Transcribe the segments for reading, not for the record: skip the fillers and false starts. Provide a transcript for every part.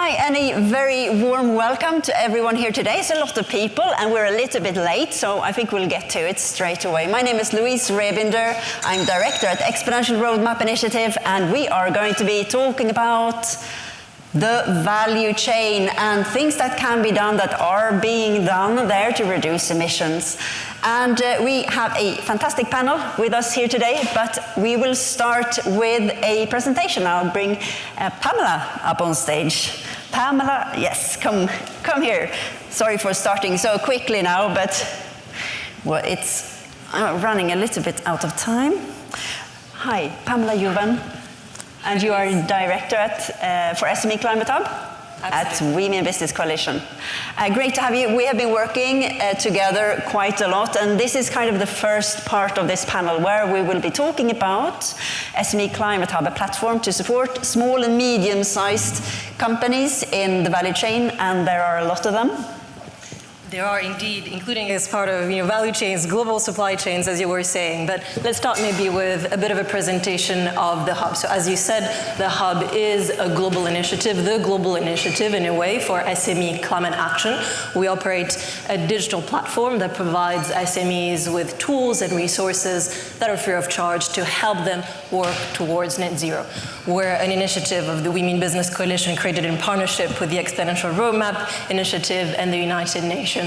Hi, and a very warm welcome to everyone here today. It's a lot of people, and we're a little bit late, so I think we'll get to it straight away. My name is Louise, Rehbinder. I'm director at Exponential Roadmap Initiative, and we are going to be talking about the value chain and things that can be done, that are being done there to reduce emissions. And we have a fantastic panel with us here today, but we will start with a presentation. I'll bring Pamela up on stage. Pamela, yes, come here. Sorry for starting so quickly now, but well, it's running a little bit out of time. Hi, Pamela Jouven, and you are director for SME Climate Hub. Absolutely. At Women Business Coalition. Great to have you. We have been working together quite a lot, and this is kind of the first part of this panel where we will be talking about SME Climate Hub, a platform to support small and medium-sized companies in the value chain, and there are a lot of them. There are indeed, including as part of value chains, global supply chains, as you were saying. But let's start maybe with a bit of a presentation of the hub. So as you said, the hub is a global initiative, the global initiative in a way for SME climate action. We operate a digital platform that provides SMEs with tools and resources that are free of charge to help them work towards net zero. We're an initiative of the Women Business Coalition created in partnership with the Exponential Roadmap Initiative and the United Nations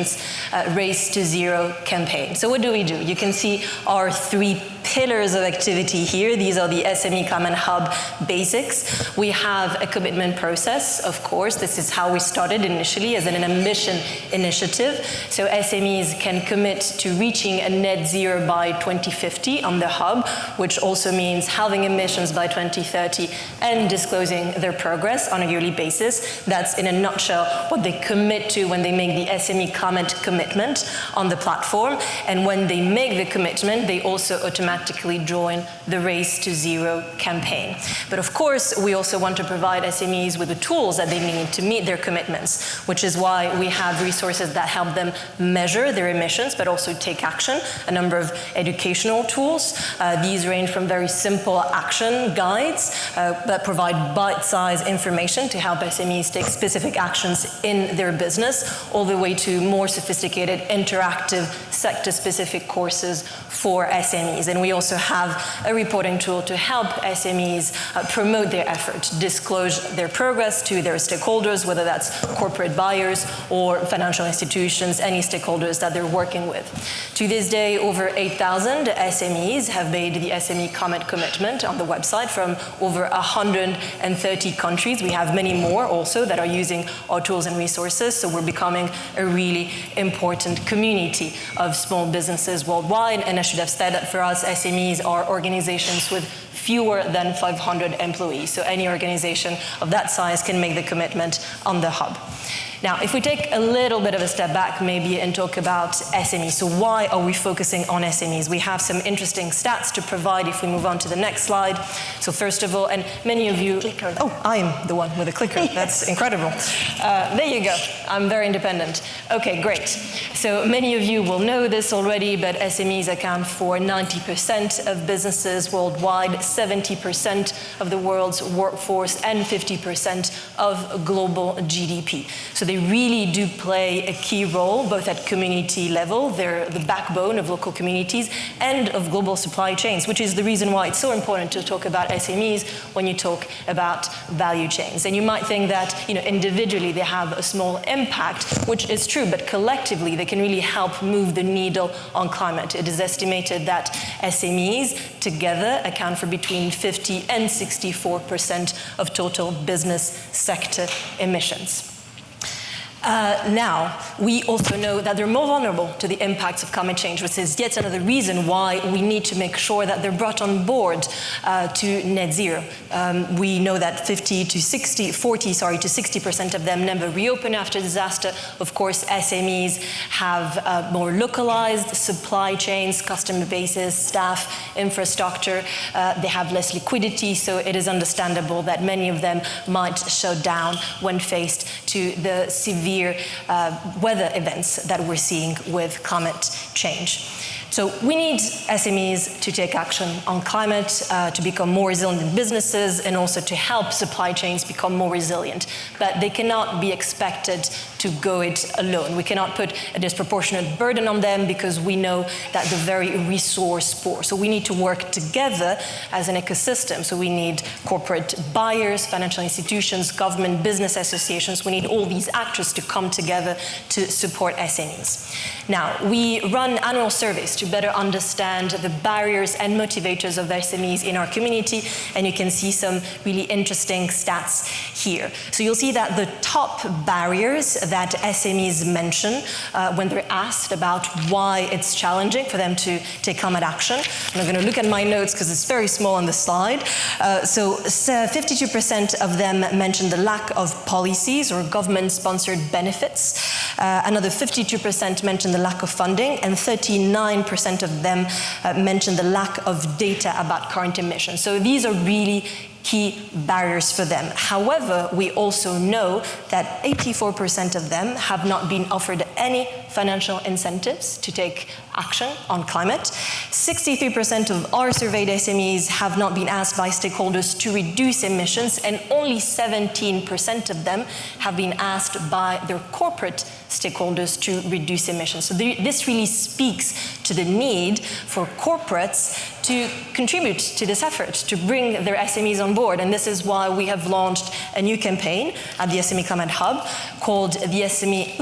Race to Zero campaign. So what do? You can see our 3 pillars of activity here. These are the SME Climate Hub basics. We have a commitment process, of course. This is how we started initially as an ambition initiative. So SMEs can commit to reaching a net zero by 2050 on the hub, which also means halving emissions by 2030 and disclosing their progress on a yearly basis. That's in a nutshell what they commit to when they make the SME climate commitment on the platform. And when they make the commitment, they also automatically join the Race to Zero campaign. But of course, we also want to provide SMEs with the tools that they need to meet their commitments, which is why we have resources that help them measure their emissions, but also take action, a number of educational tools. These range from very simple action guides that provide bite-sized information to help SMEs take specific actions in their business, all the way to more sophisticated, interactive, sector-specific courses for SMEs. And we also have a reporting tool to help SMEs promote their efforts, disclose their progress to their stakeholders, whether that's corporate buyers or financial institutions, any stakeholders that they're working with. To this day, over 8,000 SMEs have made the SME climate commitment on the website from over 130 countries. We have many more also that are using our tools and resources, so we're becoming a really important community of small businesses worldwide. And I should have said that for us, SMEs are organizations with fewer than 500 employees. So any organization of that size can make the commitment on the hub. Now, if we take a little bit of a step back maybe and talk about SMEs, so why are we focusing on SMEs? We have some interesting stats to provide if we move on to the next slide. So first of all, and many of you, oh, I'm the one with the clicker, that's incredible. There you go, I'm very independent. Okay, great. So many of you will know this already, but SMEs account for 90% of businesses worldwide, 70% of the world's workforce, and 50% of global GDP. So they really do play a key role, both at community level, they're the backbone of local communities, and of global supply chains, which is the reason why it's so important to talk about SMEs when you talk about value chains. And you might think that individually they have a small impact, which is true, but collectively they can really help move the needle on climate. It is estimated that SMEs together account for between 50 and 64% of total business sector emissions. Now, we also know that they're more vulnerable to the impacts of climate change, which is yet another reason why we need to make sure that they're brought on board to net zero. We know that 40 to 60% of them never reopen after disaster. Of course, SMEs have more localized supply chains, customer bases, staff, infrastructure. They have less liquidity, so it is understandable that many of them might shut down when faced to the severe weather events that we're seeing with climate change. So we need SMEs to take action on climate, to become more resilient in businesses, and also to help supply chains become more resilient. But they cannot be expected to go it alone. We cannot put a disproportionate burden on them because we know that they're very resource poor. So we need to work together as an ecosystem. So we need corporate buyers, financial institutions, government, business associations. We need all these actors to come together to support SMEs. Now, we run annual surveys to better understand the barriers and motivators of SMEs in our community, and you can see some really interesting stats here. So you'll see that the top barriers that SMEs mention when they're asked about why it's challenging for them to take climate action. And I'm going to look at my notes because it's very small on the slide. So 52% of them mention the lack of policies or government-sponsored benefits. Another 52% mention the lack of funding, and 39% of them mention the lack of data about current emissions. So these are really key barriers for them. However, we also know that 84% of them have not been offered any financial incentives to take action on climate. 63% of our surveyed SMEs have not been asked by stakeholders to reduce emissions, and only 17% of them have been asked by their corporate stakeholders to reduce emissions. So this really speaks to the need for corporates to contribute to this effort, to bring their SMEs on board. And this is why we have launched a new campaign at the SME Climate Hub called the SME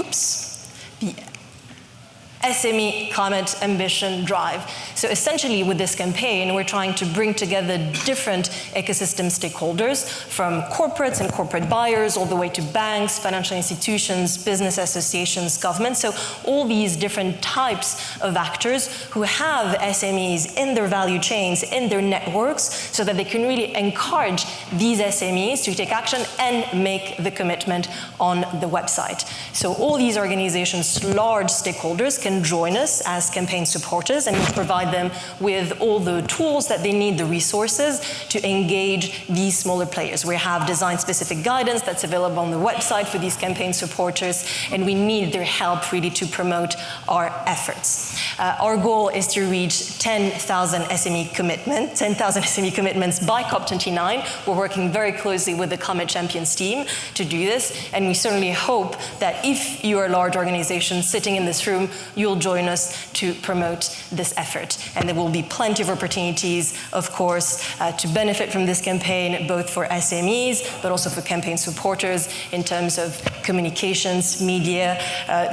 Climate Ambition Drive. So essentially with this campaign, we're trying to bring together different ecosystem stakeholders, from corporates and corporate buyers all the way to banks, financial institutions, business associations, governments. So all these different types of actors who have SMEs in their value chains, in their networks, so that they can really encourage these SMEs to take action and make the commitment on the website. So all these organizations, large stakeholders, can join us as campaign supporters, and we'll provide them with all the tools that they need, the resources, to engage these smaller players. We have design-specific guidance that's available on the website for these campaign supporters, and we need their help really to promote our efforts. Our goal is to reach 10,000 SME commitments by COP29. We're working very closely with the Climate Champions team to do this, and we certainly hope that if you're a large organization sitting in this room, you'll join us to promote this effort. And there will be plenty of opportunities, of course, to benefit from this campaign, both for SMEs, but also for campaign supporters in terms of communications, media,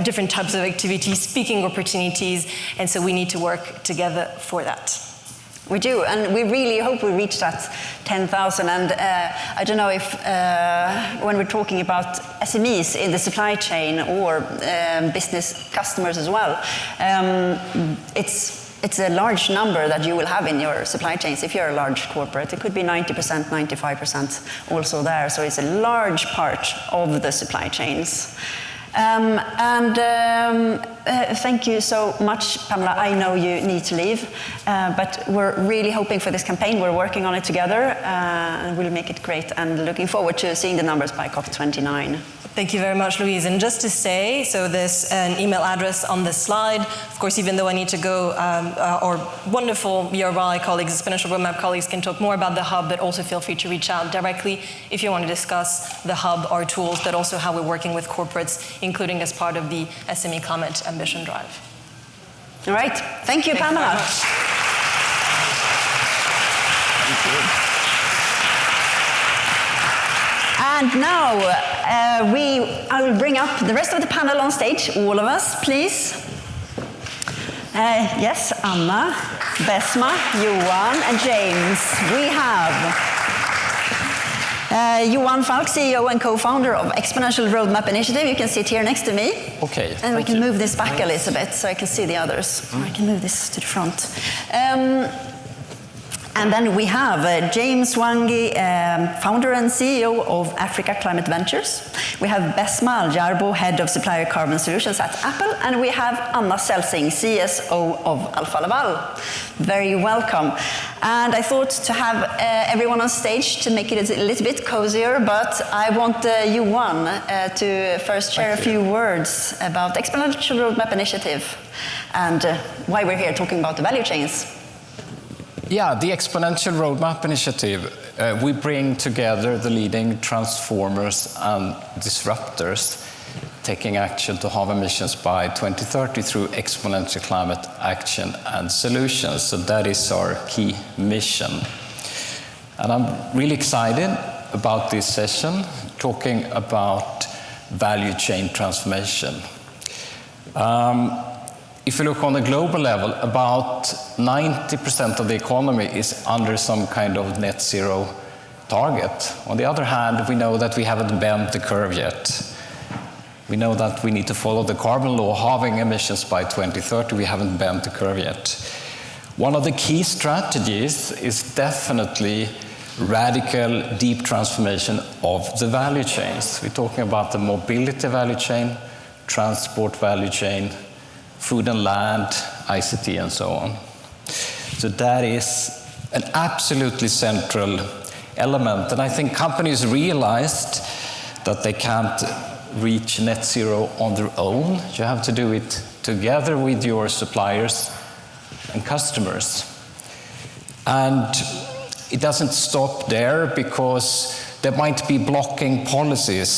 different types of activities, speaking opportunities, and so we need to work together for that. We do, and we really hope we reach that 10,000. And I don't know if when we're talking about SMEs in the supply chain or business customers as well, it's a large number that you will have in your supply chains. If you're a large corporate, it could be 90%, 95% also there. So it's a large part of the supply chains. Thank you so much, Pamela. I know you need to leave, but we're really hoping for this campaign. We're working on it together, and we'll make it great, and looking forward to seeing the numbers by COP29. Thank you very much, Louise. And just to say, so there's an email address on the slide. Of course, even though I need to go, our wonderful BRY colleagues, Exponential Roadmap colleagues, can talk more about the hub, but also feel free to reach out directly if you want to discuss the hub, our tools, but also how we're working with corporates, including as part of the SME Climate Ambition Drive. All right. Thank you, Pamela. Thank you. And now I will bring up the rest of the panel on stage, all of us, please. Yes, Anna, Bessma, Johan, and James. We have Johan Falk, CEO and co-founder of Exponential Roadmap Initiative. You can sit here next to me. Okay. And we can move this back a little bit so I can see the others. I can move this to the front. And then we have James Mwangi, founder and CEO of Africa Climate Ventures. We have Bessma Aljarbou, head of Supplier Carbon Solutions at Apple. And we have Celsing, CSO of Alfa Laval. Very welcome. And I thought to have everyone on stage to make it a little bit cozier, but I want Johan to first share a few words about the Exponential Roadmap Initiative and why we're here talking about the value chains. Yeah, the Exponential Roadmap Initiative, we bring together the leading transformers and disruptors taking action to halve emissions by 2030 through exponential climate action and solutions. So that is our key mission. And I'm really excited about this session, talking about value chain transformation. If you look on a global level, about 90% of the economy is under some kind of net zero target. On the other hand, we know that we haven't bent the curve yet. We know that we need to follow the carbon law, halving emissions by 2030. We haven't bent the curve yet. One of the key strategies is definitely radical, deep transformation of the value chains. We're talking about the mobility value chain, transport value chain, food and land, ICT, and so on. So that is an absolutely central element. And I think companies realized that they can't reach net zero on their own. You have to do it together with your suppliers and customers. And it doesn't stop there, because there might be blocking policies.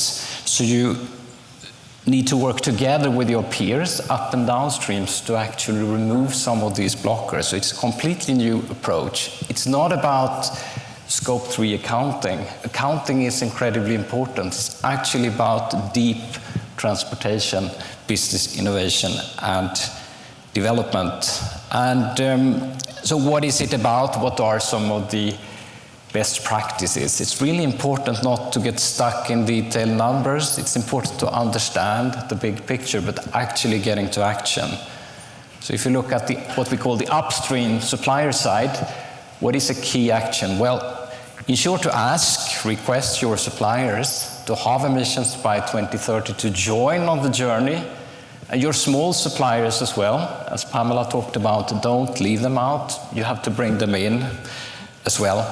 So you need to work together with your peers up and downstreams to actually remove some of these blockers. So it's a completely new approach. It's not about Scope 3 accounting. Accounting is incredibly important. It's actually about deep transportation, business innovation, and development. And so what is it about? What are some of the best practices? It's really important not to get stuck in detailed numbers. It's important to understand the big picture, but actually getting to action. So if you look at what we call the upstream supplier side, what is a key action? Well, ensure to request your suppliers to halve emissions by 2030 to join on the journey, and your small suppliers as well. As Pamela talked about, don't leave them out. You have to bring them in as well.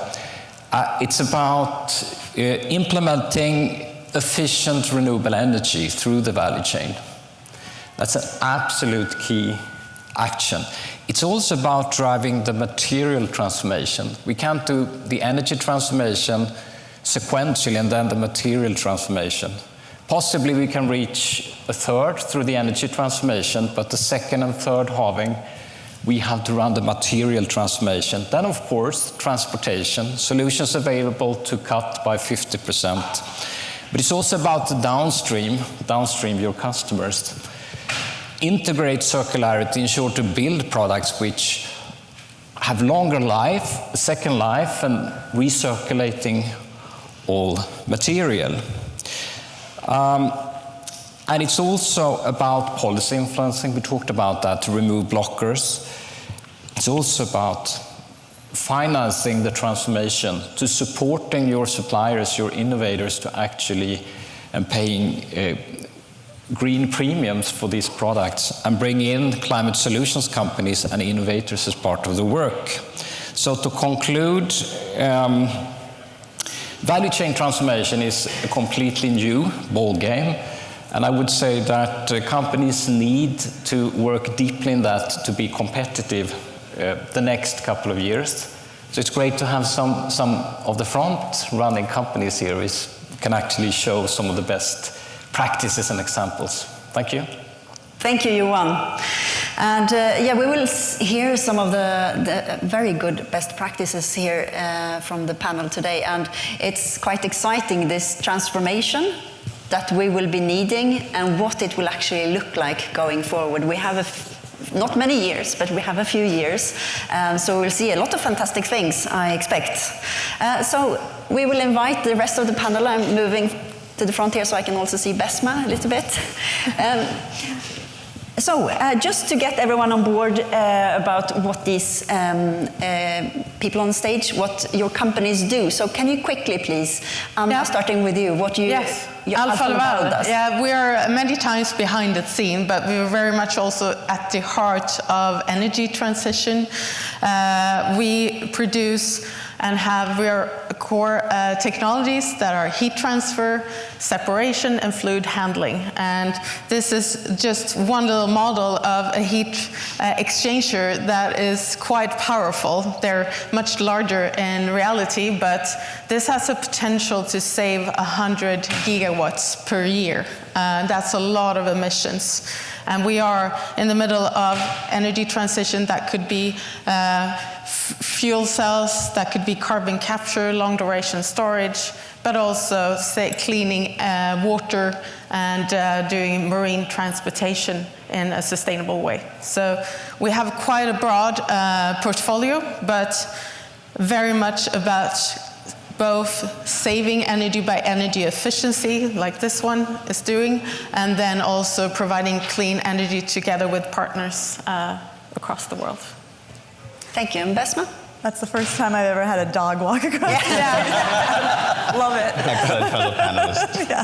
It's about implementing efficient renewable energy through the value chain. That's an absolute key action. It's also about driving the material transformation. We can't do the energy transformation sequentially and then the material transformation. Possibly we can reach a third through the energy transformation, but the second and third halving, we have to run the material transformation. Then, of course, transportation, solutions available to cut by 50%. But it's also about the downstream, your customers. Integrate circularity, ensure to build products which have longer life, a second life, and recirculating all material. And it's also about policy influencing. We talked about that, to remove blockers. It's also about financing the transformation, to supporting your suppliers, your innovators, to actually and paying green premiums for these products, and bring in climate solutions companies and innovators as part of the work. So to conclude, value chain transformation is a completely new ball game. And I would say that companies need to work deeply in that to be competitive the next couple of years. So it's great to have some of the front-running companies here who can actually show some of the best practices and examples. Thank you. Thank you, Johan. And we will hear some of the very good best practices here from the panel today. And it's quite exciting, this transformation that we will be needing and what it will actually look like going forward. We have not many years, but we have a few years. So we'll see a lot of fantastic things, I expect. So we will invite the rest of the panel. I'm moving to the front here so I can also see Bessma a little bit. So just to get everyone on board about what these people on stage what your companies do. So can you quickly, please, starting with you, what you... Yes. Alfa Laval does. Yeah, we are many times behind the scene, but we're very much also at the heart of energy transition. We produce and have our core technologies that are heat transfer, separation, and fluid handling. And this is just one little model of a heat exchanger that is quite powerful. They're much larger in reality, but this has a potential to save 100 gigawatts per year. That's a lot of emissions. And we are in the middle of energy transition that could be fuel cells, that could be carbon capture, long duration storage, but also cleaning water and doing marine transportation in a sustainable way. So we have quite a broad portfolio, but very much about both saving energy by energy efficiency, like this one is doing, and then also providing clean energy together with partners across the world. Thank you. And Bessma? That's the first time I've ever had a dog walk across. Yeah. Love it. My fellow panelist. Yeah.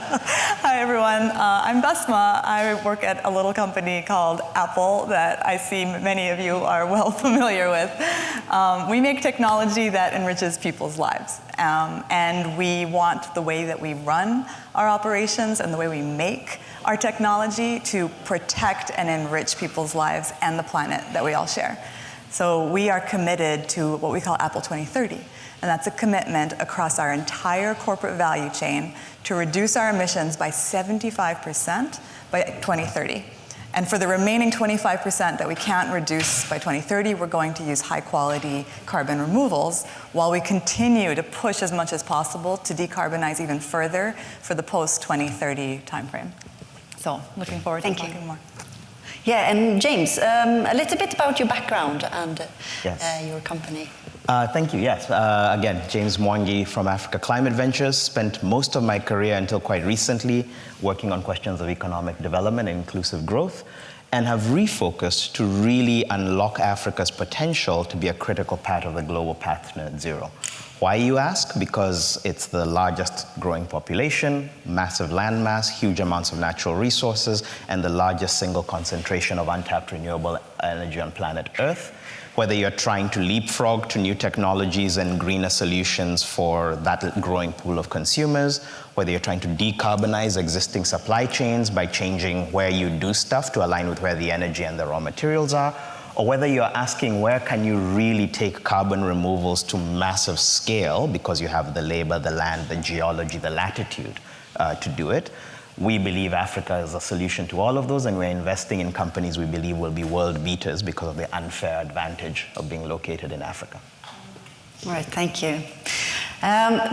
Hi, everyone. I'm Bessma. I work at a little company called Apple that I see many of you are well familiar with. We make technology that enriches people's lives. And we want the way that we run our operations and the way we make our technology to protect and enrich people's lives and the planet that we all share. So we are committed to what we call Apple 2030, and that's a commitment across our entire corporate value chain to reduce our emissions by 75% by 2030. And for the remaining 25% that we can't reduce by 2030, we're going to use high-quality carbon removals while we continue to push as much as possible to decarbonize even further for the post-2030 timeframe. So looking forward to talking more. Yeah, and James, a little bit about your background and your company. Thank you, yes. Again, James Mwangi from Africa Climate Ventures. Spent most of my career until quite recently working on questions of economic development and inclusive growth, and have refocused to really unlock Africa's potential to be a critical part of the global path to net zero. Why, you ask? Because it's the largest growing population, massive landmass, huge amounts of natural resources, and the largest single concentration of untapped renewable energy on planet Earth. Whether you're trying to leapfrog to new technologies and greener solutions for that growing pool of consumers, whether you're trying to decarbonize existing supply chains by changing where you do stuff to align with where the energy and the raw materials are, or whether you're asking where can you really take carbon removals to massive scale because you have the labor, the land, the geology, the latitude to do it. We believe Africa is a solution to all of those, and we're investing in companies we believe will be world beaters because of the unfair advantage of being located in Africa. All right, thank you.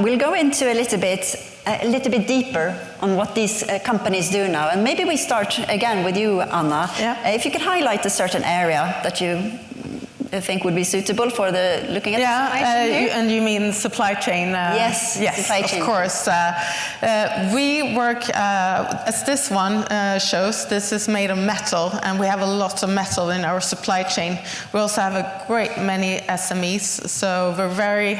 We'll go into a little bit deeper on what these companies do now. And maybe we start again with you, Anna. Yeah. If you could highlight a certain area that you think would be suitable for the looking at the supply chain here? And you mean supply chain? Yes, supply chain. Of course. We work, as this one shows, this is made of metal, and we have a lot of metal in our supply chain. We also have a great many SMEs, so we're very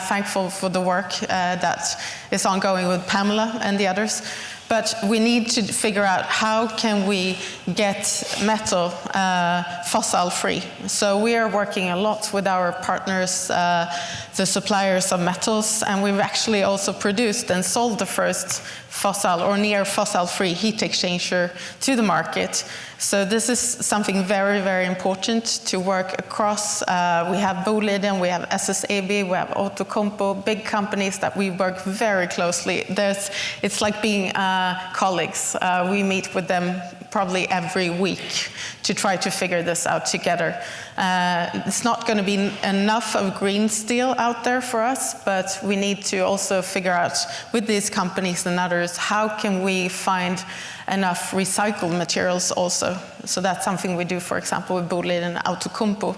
thankful for the work that is ongoing with Pamela and the others. But we need to figure out how can we get metal fossil-free. So we are working a lot with our partners, the suppliers of metals, and we've actually also produced and sold the first fossil or near fossil-free heat exchanger to the market. So this is something very, very important to work across. We have Boliden, we have SSAB, we have Outokumpu, big companies that we work very closely. It's like being colleagues. We meet with them probably every week to try to figure this out together. It's not going to be enough of green steel out there for us, but we need to also figure out with these companies and others, how can we find enough recycled materials also. So that's something we do, for example, with Boliden and Outokumpu.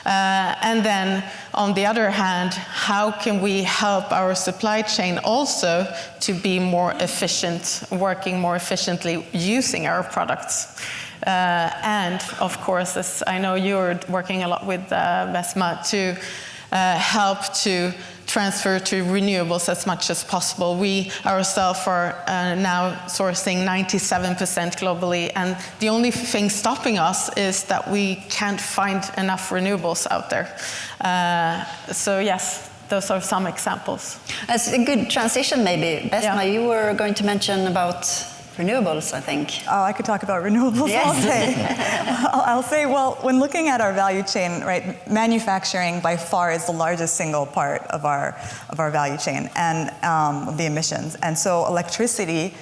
And then on the other hand, how can we help our supply chain also to be more efficient, working more efficiently using our products? And of course, as I know you're working a lot with Bessma, to help to transfer to renewables as much as possible. We ourselves are now sourcing 97% globally, and the only thing stopping us is that we can't find enough renewables out there. So yes, those are some examples. That's a good transition, maybe. Bessma, you were going to mention about renewables, I think. Oh, I could talk about renewables all day. I'll say, well, when looking at our value chain, right, manufacturing by far is the largest single part of our value chain and the emissions. And so electricity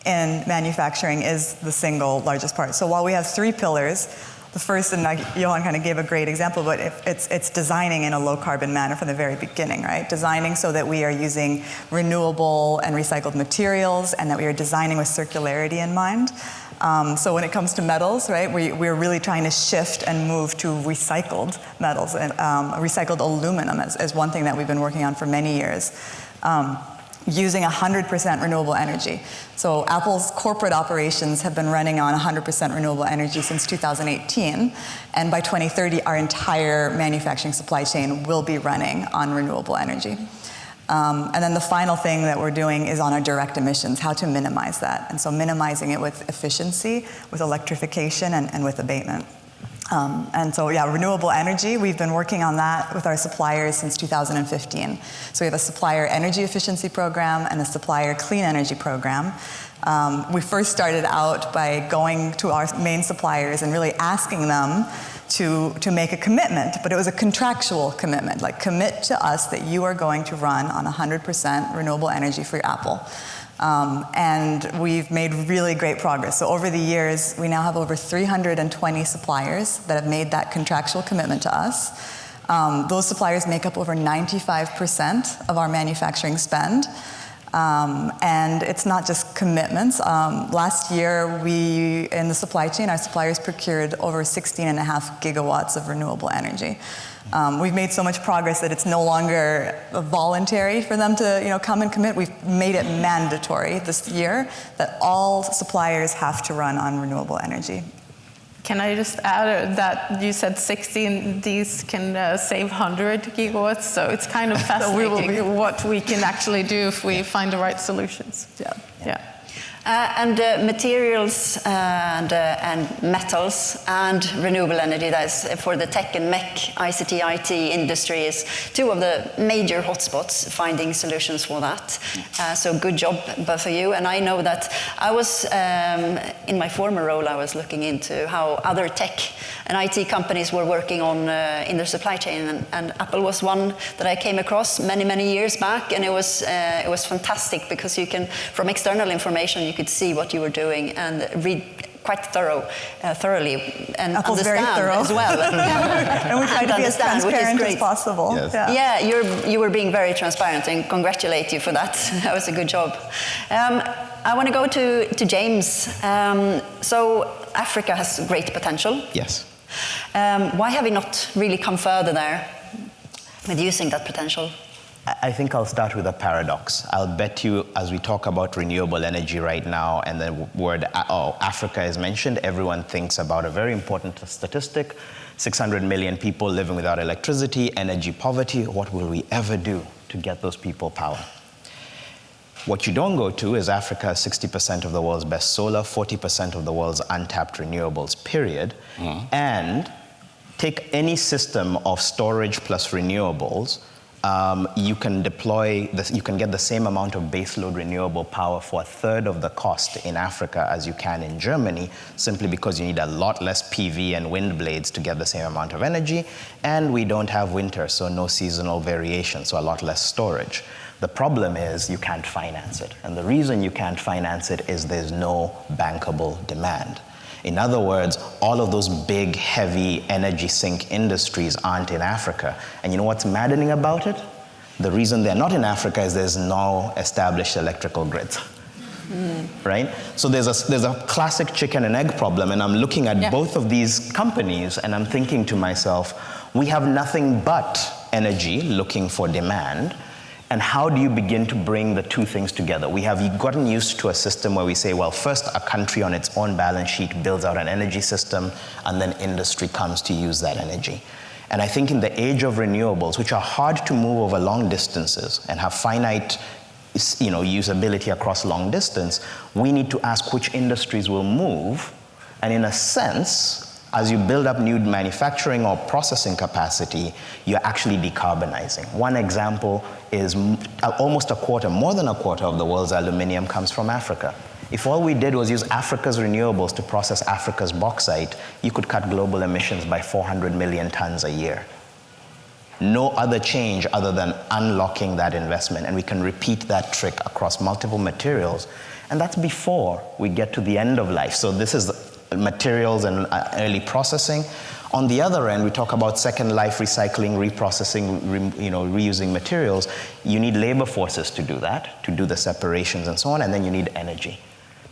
in manufacturing is the single largest part. So while we have three pillars, the first, and Johan kind of gave a great example, but it's designing in a low carbon manner from the very beginning, right? Designing so that we are using renewable and recycled materials, and that we are designing with circularity in mind. So when it comes to metals, right, we're really trying to shift and move to recycled metals, and recycled aluminum as one thing that we've been working on for many years. Using 100% renewable energy. So Apple's corporate operations have been running on 100% renewable energy since 2018, and by 2030, our entire manufacturing supply chain will be running on renewable energy. And then the final thing that we're doing is on our direct emissions, how to minimize that. And so minimizing it with efficiency, with electrification, and with abatement. And so, yeah, renewable energy, we've been working on that with our suppliers since 2015. So we have a supplier energy efficiency program and a supplier clean energy program. We first started out by going to our main suppliers and really asking them to make a commitment, but it was a contractual commitment, like commit to us that you are going to run on 100% renewable energy for your Apple. And we've made really great progress. So over the years, we now have over 320 suppliers that have made that contractual commitment to us. Those suppliers make up over 95% of our manufacturing spend. And it's not just commitments. Last year, in the supply chain, our suppliers procured over 16.5 gigawatts of renewable energy. We've made so much progress that it's no longer voluntary for them to, come and commit. We've made it mandatory this year that all suppliers have to run on renewable energy. Can I just add that you said 16, these can save 100 gigawatts, so it's kind of fascinating what we can actually do if we find the right solutions. Yeah. And materials and metals and renewable energy, that's for the tech and mech, ICT, IT industry is two of the major hotspots, finding solutions for that. So good job, both of you. And I know that I was, in my former role, I was looking into how other tech and IT companies were working on in their supply chain. And Apple was one that I came across many years back. And it was fantastic because you can, from external information, you could see what you were doing and read quite thoroughly and Apple's understand very thorough as well. And we try to be as transparent as possible. Yes. Yeah, you were being very transparent, and congratulate you for that. That was a good job. I want to go to James. So Africa has great potential. Yes. Why have we not really come further there with using that potential? I think I'll start with a paradox. I'll bet you, as we talk about renewable energy right now, and the word Africa is mentioned, everyone thinks about a very important statistic: 600 million people living without electricity, energy poverty. What will we ever do to get those people power? What you don't go to is Africa has 60% of the world's best solar, 40% of the world's untapped renewables, period. And take any system of storage plus renewables, you can deploy this, you can get the same amount of baseload renewable power for a third of the cost in Africa as you can in Germany, simply because you need a lot less PV and wind blades to get the same amount of energy, and we don't have winter, so no seasonal variation, so a lot less storage. The problem is you can't finance it, and the reason you can't finance it is there's no bankable demand. In other words, all of those big, heavy energy sink industries aren't in Africa. And you know what's maddening about it? The reason they're not in Africa is there's no established electrical grids. Right? So there's a classic chicken and egg problem, and I'm looking at both of these companies and I'm thinking to myself, we have nothing but energy looking for demand. And how do you begin to bring the two things together? We have gotten used to a system where we say, well, first a country on its own balance sheet builds out an energy system, and then industry comes to use that energy. And I think in the age of renewables, which are hard to move over long distances and have finite usability across long distance, we need to ask which industries will move. And in a sense, as you build up new manufacturing or processing capacity, you're actually decarbonizing. One example is almost a quarter, more than a quarter of the world's aluminium comes from Africa. If all we did was use Africa's renewables to process Africa's bauxite, you could cut global emissions by 400 million tons a year. No other change other than unlocking that investment, and we can repeat that trick across multiple materials, and that's before we get to the end of life. So this is the materials and early processing. On the other end, we talk about second life recycling, reprocessing, reusing materials. You need labor forces to do that, to do the separations and so on, and then you need energy.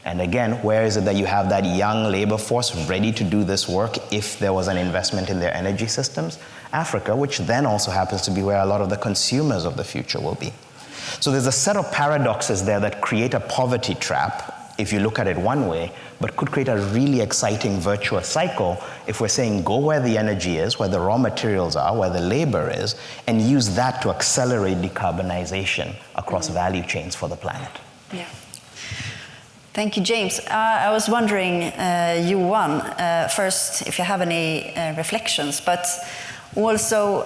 And again, where is it that you have that young labor force ready to do this work if there was an investment in their energy systems? Africa, which then also happens to be where a lot of the consumers of the future will be. So there's a set of paradoxes there that create a poverty trap, if you look at it one way, but could create a really exciting virtuous cycle if we're saying go where the energy is, where the raw materials are, where the labor is, and use that to accelerate decarbonization across value chains for the planet. Yeah. Thank you, James. I was wondering, Johan, first, if you have any reflections, but also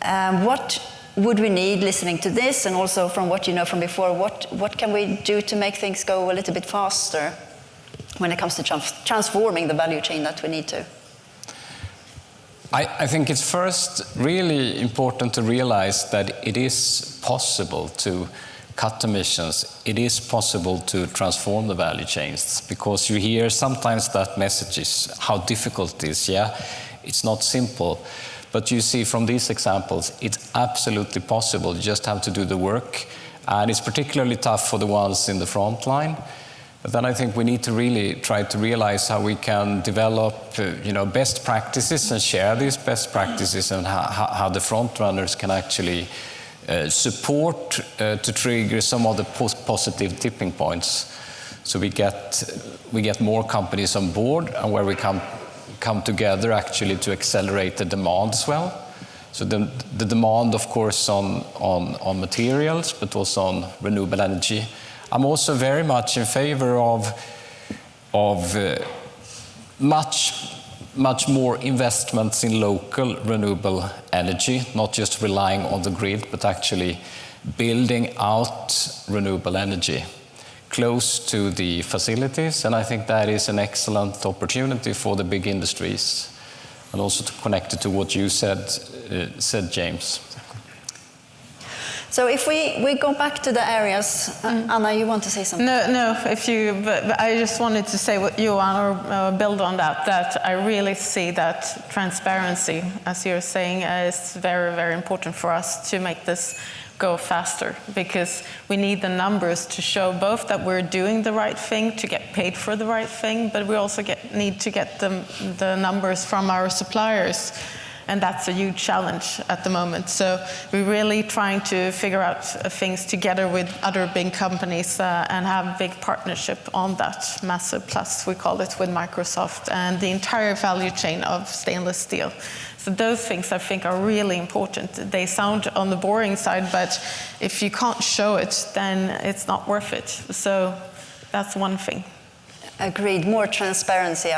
what would we need listening to this, and also from what you know from before, what can we do to make things go a little bit faster when it comes to transforming the value chain that we need to? I think it's first really important to realize that it is possible to cut emissions. It is possible to transform the value chains, because you hear sometimes that message is how difficult it is. Yeah, it's not simple. But you see from these examples, it's absolutely possible. You just have to do the work. And it's particularly tough for the ones in the front line. But then I think we need to really try to realize how we can develop best practices and share these best practices, and how the front runners can actually support to trigger some of the positive tipping points. So we get more companies on board, and where we come together actually to accelerate the demand as well. So the demand, of course, on materials, but also on renewable energy. I'm also very much in favor of much more investments in local renewable energy, not just relying on the grid, but actually building out renewable energy close to the facilities. And I think that is an excellent opportunity for the big industries, and also to connect it to what you said, James. So if we go back to the areas, Anna, you want to say something? No, but I just wanted to say what Johan, or build on that I really see that transparency, as you're saying, is very, very important for us to make this go faster, because we need the numbers to show both that we're doing the right thing to get paid for the right thing, but we also need to get the numbers from our suppliers. And that's a huge challenge at the moment. So we're really trying to figure out things together with other big companies and have big partnership on that. Massive Plus, we call it, with Microsoft and the entire value chain of stainless steel. So those things I think are really important. They sound on the boring side, but if you can't show it, then it's not worth it. So that's one thing. Agreed. More transparency.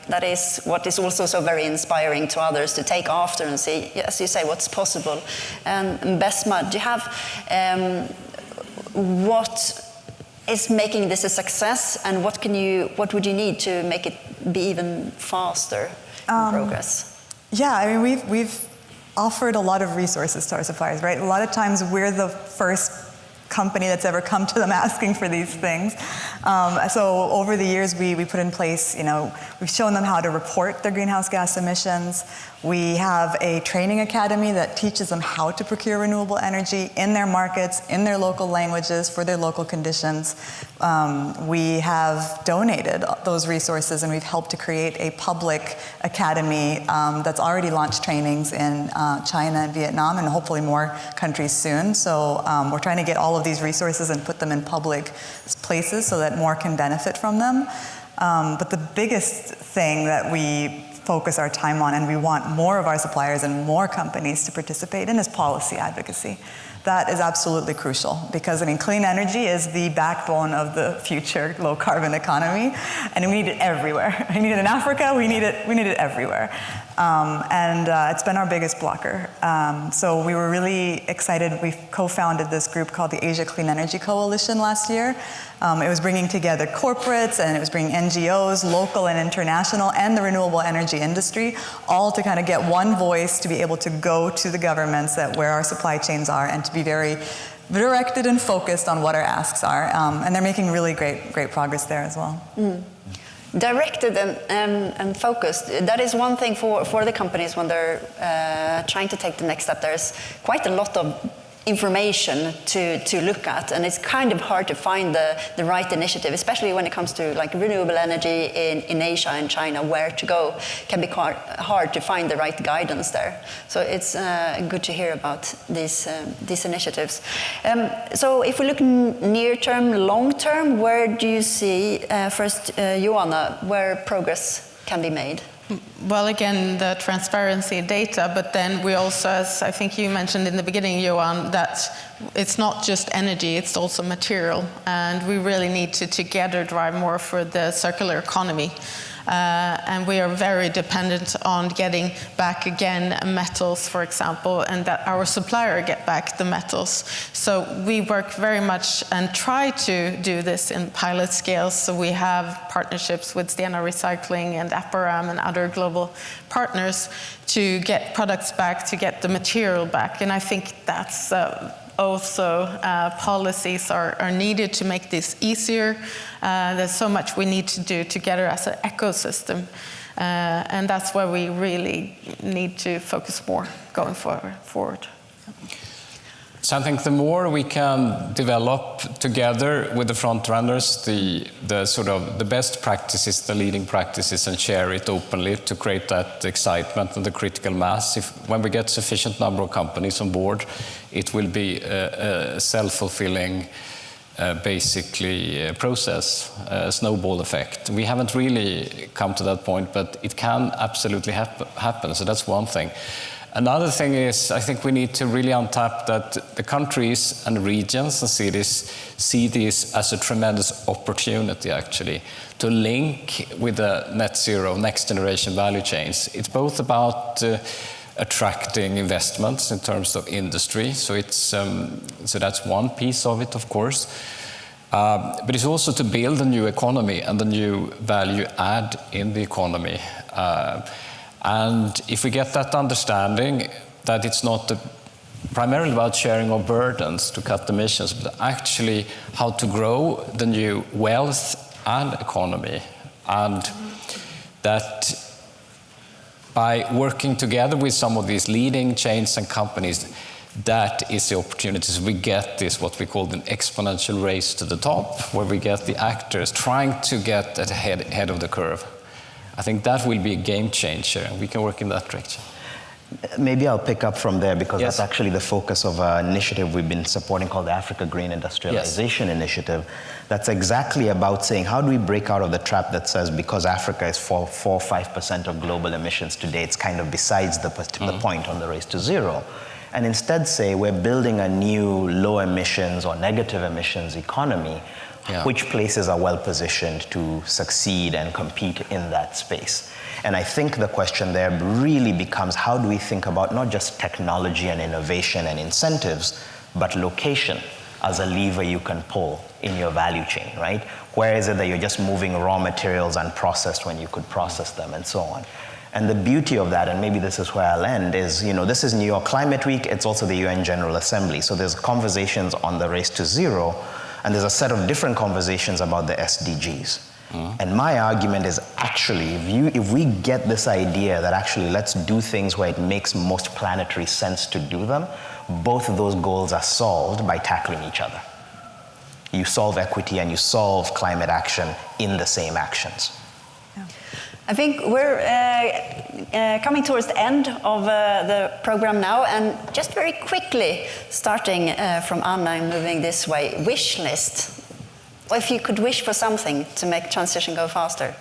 That is what is also so very inspiring to others to take after and see, as you say, what's possible. And Bessma, do you have what is making this a success, and what would you need to make it be even faster in progress? Yeah, I mean, we've offered a lot of resources to our suppliers, right? A lot of times we're the first company that's ever come to them asking for these things. So over the years, we put in place, we've shown them how to report their greenhouse gas emissions. We have a training academy that teaches them how to procure renewable energy in their markets, in their local languages, for their local conditions. We have donated those resources, and we've helped to create a public academy that's already launched trainings in China and Vietnam, and hopefully more countries soon. So we're trying to get all of these resources and put them in public places so that more can benefit from them. But the biggest thing that we focus our time on and we want more of our suppliers and more companies to participate in is policy advocacy. That is absolutely crucial because, I mean, clean energy is the backbone of the future low carbon economy, and we need it everywhere. We need it in Africa, we need it everywhere. It's been our biggest blocker. So we were really excited. We co-founded this group called the Asia Clean Energy Coalition last year. It was bringing together corporates and it was bringing NGOs, local and international, and the renewable energy industry, all to kind of get one voice to be able to go to the governments that where our supply chains are and to be very directed and focused on what our asks are. And they're making really great progress there as well. Mm. Directed and focused, that is one thing for the companies when they're trying to take the next step. There's quite a lot of information to look at, and it's kind of hard to find the right initiative, especially when it comes to like renewable energy in Asia and China. Where to go can be quite hard to find the right guidance there. So it's good to hear about these initiatives. So if we look near term, long term, where do you see first, Johanna, where progress can be made? Well, again, the transparency data, but then we also, as I think you mentioned in the beginning, Johan, that it's not just energy, it's also material. And we really need to together drive more for the circular economy. And we are very dependent on getting back again metals, for example, and that our supplier get back the metals. So we work very much and try to do this in pilot scales. So we have partnerships with Stena Recycling and Aparam and other global partners to get products back, to get the material back. And I think that's also policies are needed to make this easier. There's so much we need to do together as an ecosystem. And that's where we really need to focus more going forward. So I think the more we can develop together with the front runners, the sort of the best practices, the leading practices, and share it openly to create that excitement and the critical mass. When we get sufficient number of companies on board, it will be a self-fulfilling basically process, a snowball effect. We haven't really come to that point, but it can absolutely happen. So that's one thing. Another thing is, I think we need to really untap that the countries and regions and cities see this as a tremendous opportunity, actually, to link with the net zero, next generation value chains. It's both about attracting investments in terms of industry, so it's so that's one piece of it, of course. But it's also to build a new economy and a new value add in the economy. And if we get that understanding that it's not primarily about sharing of burdens to cut emissions, but actually how to grow the new wealth and economy, and that by working together with some of these leading chains and companies, that is the opportunities. We get this, what we call an exponential race to the top, where we get the actors trying to get ahead of the curve. I think that will be a game changer, and we can work in that direction. Maybe I'll pick up from there, because Yes. that's actually the focus of an initiative we've been supporting called the Africa Green Industrialization Initiative. That's exactly about saying, how do we break out of the trap that says because Africa is 4 or 5% of global emissions today, it's kind of besides the point on the race to zero. And instead say we're building a new low emissions or negative emissions economy. Yeah. Which places are well positioned to succeed and compete in that space? And I think the question there really becomes, how do we think about not just technology and innovation and incentives, but location as a lever you can pull in your value chain, right? Where is it that you're just moving raw materials unprocessed when you could process them, and so on? And the beauty of that, and maybe this is where I'll end, is, this is New York Climate Week, it's also the UN General Assembly. So there's conversations on the race to zero, and there's a set of different conversations about the SDGs. And my argument is actually, if we get this idea that actually let's do things where it makes most planetary sense to do them, both of those goals are solved by tackling each other. You solve equity and you solve climate action in the same actions. I think we're coming towards the end of the program now, and just very quickly, starting from Anna and moving this way, wish list. If you could wish for something to make transition go faster.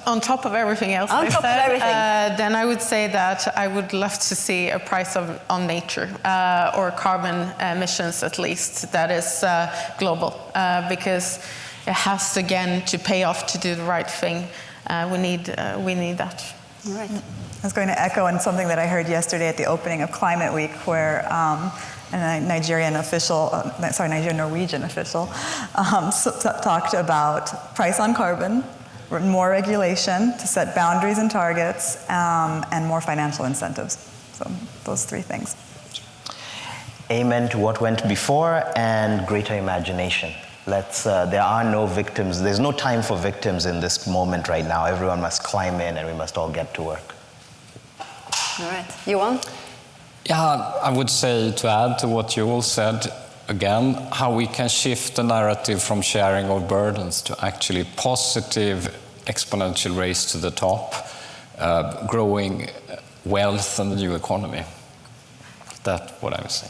On top of everything else On I top of said, everything. then I would say that I would love to see a price on nature or carbon emissions at least that is global because it has to, again, to pay off to do the right thing. We need that. All right. I was going to echo on something that I heard yesterday at the opening of Climate Week, where a Nigerian Norwegian official talked about price on carbon, more regulation to set boundaries and targets, and more financial incentives. So those three things. Amen to what went before and greater imagination. There are no victims. There's no time for victims in this moment right now. Everyone must climb in and we must all get to work. All right. Johan? Yeah, I would say, to add to what you all said, again, how we can shift the narrative from sharing of burdens to actually positive exponential race to the top, growing wealth and the new economy. That's what I would say.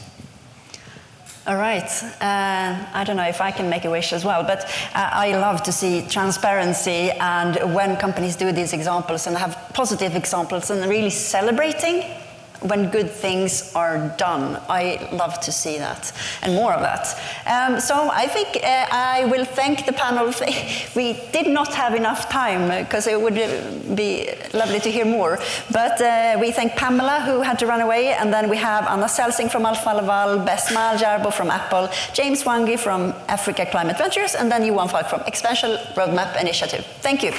All right. I don't know if I can make a wish as well, but I love to see transparency and when companies do these examples and have positive examples and really celebrating when good things are done. I love to see that and more of that. So I think I will thank the panel. We did not have enough time because it would be lovely to hear more. But we thank Pamela, who had to run away, and then we have Celsing from Alfa, Laval, Bessma, Aljarbou from Apple, James Mwangi from Africa Climate Ventures, and then Johan Falk from Exponential Roadmap Initiative. Thank you.